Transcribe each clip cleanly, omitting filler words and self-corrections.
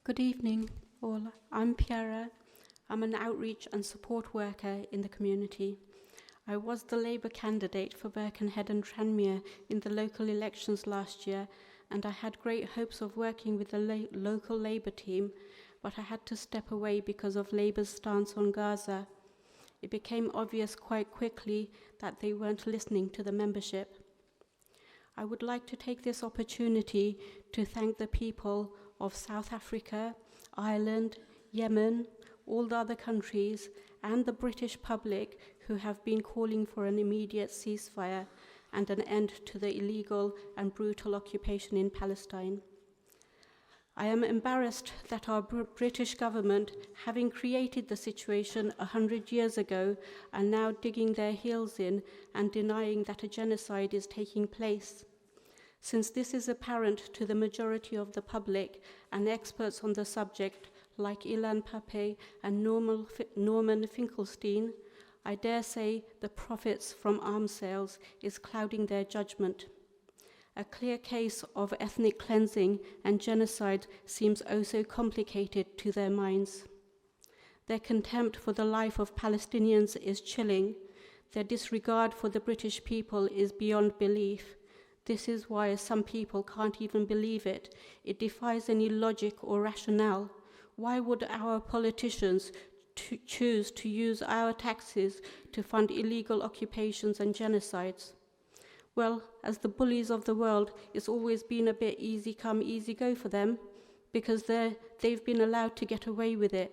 Good evening, all. I'm Piara. I'm an outreach and support worker in the community. I was the Labour candidate for Birkenhead and Tranmere in the local elections last year, and I had great hopes of working with the local Labour team, but I had to step away because of Labour's stance on Gaza. It became obvious quite quickly that they weren't listening to the membership. I would like to take this opportunity to thank the people of South Africa, Ireland, Yemen, all the other countries, and the British public who have been calling for an immediate ceasefire and an end to the illegal and brutal occupation in Palestine. I am embarrassed that our British government, having created the situation 100 years ago, are now digging their heels in and denying that a genocide is taking place. Since this is apparent to the majority of the public and experts on the subject, like Ilan Pape and Norman Finkelstein, I dare say the profits from arms sales is clouding their judgment. A clear case of ethnic cleansing and genocide seems oh so complicated to their minds. Their contempt for the life of Palestinians is chilling. Their disregard for the British people is beyond belief. This is why some people can't even believe it. It defies any logic or rationale. Why would our politicians choose to use our taxes to fund illegal occupations and genocides? Well, as the bullies of the world, it's always been a bit easy come, easy go for them, because they've been allowed to get away with it,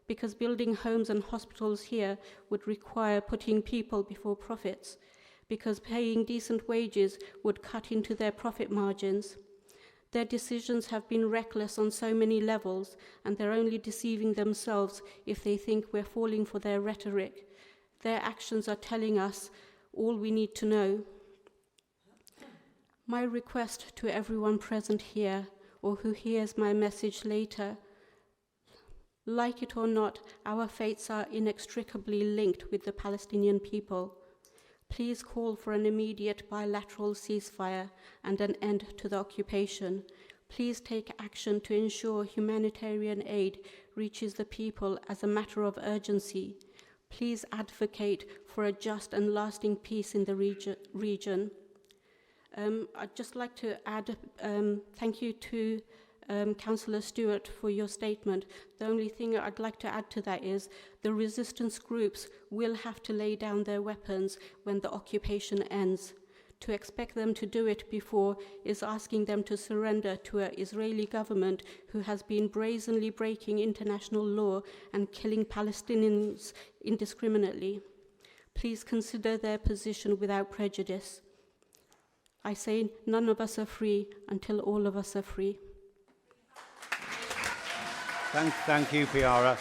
because building homes and hospitals here would require putting people before profits, because paying decent wages would cut into their profit margins. Their decisions have been reckless on so many levels, and they're only deceiving themselves if they think we're falling for their rhetoric. Their actions are telling us all we need to know. My request to everyone present here, or who hears my message later, like it or not, our fates are inextricably linked with the Palestinian people. Please call for an immediate bilateral ceasefire and an end to the occupation. Please take action to ensure humanitarian aid reaches the people as a matter of urgency. Please advocate for a just and lasting peace in the region. I'd just like to add thank you to Councillor Stewart for your statement. The only thing I'd like to add to that is the resistance groups will have to lay down their weapons when the occupation ends. To expect them to do it before is asking them to surrender to an Israeli government who has been brazenly breaking international law and killing Palestinians indiscriminately. Please consider their position without prejudice. I say none of us are free until all of us are free. Thank you, Piara.